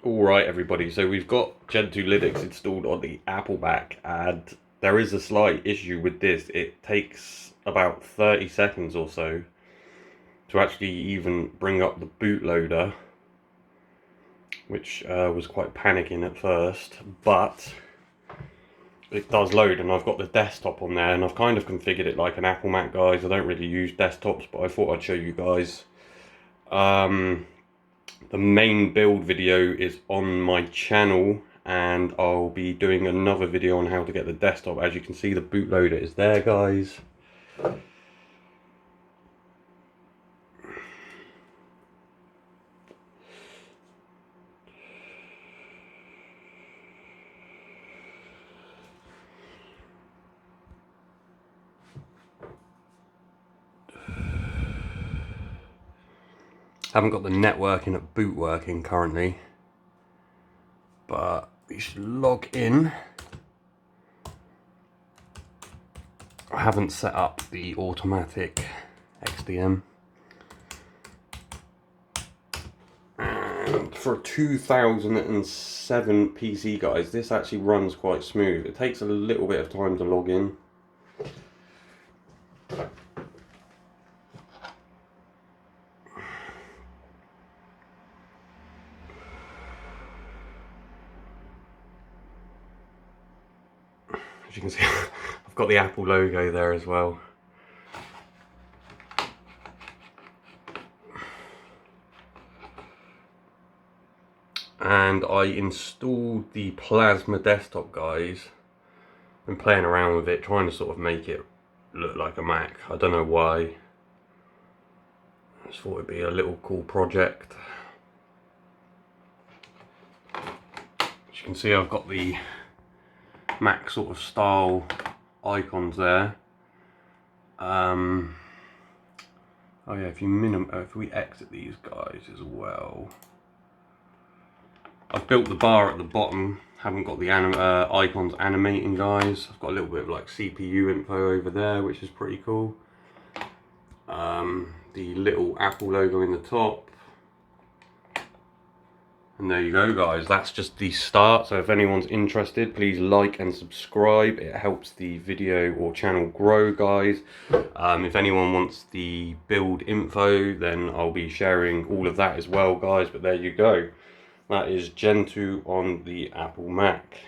Alright everybody, so we've got Gentoo Linux installed on the Apple Mac, and there is a slight issue with this. It takes about 30 seconds or so to actually even bring up the bootloader, which was quite panicking at first, but it does load, and I've got the desktop on there, and I've kind of configured it like an Apple Mac, guys. I don't really use desktops, but I thought I'd show you guys. The main build video is on my channel, and I'll be doing another video on how to get the desktop. As you can see, the bootloader is there, guys. Haven't got the networking at boot working currently, but we should log in. I haven't set up the automatic XDM. And for a 2007 PC, guys, this actually runs quite smooth. It takes a little bit of time to log in. As you can see, I've got the Apple logo there as well. And I installed the Plasma desktop, guys. Been playing around with it, trying to sort of make it look like a Mac. I don't know why. I just thought it'd be a little cool project. As you can see, I've got the Mac sort of style icons there. Oh yeah, if we exit these guys as well. I've built the bar at the bottom, haven't got the icons animating, guys. I've got a little bit of like CPU info over there, which is pretty cool. The little Apple logo in the top. And there you go, guys, that's just the start. So if anyone's interested, please like and subscribe. It helps the video or channel grow, guys. If anyone wants the build info, then I'll be sharing all of that as well, guys. But there you go. That is Gentoo on the Apple Mac.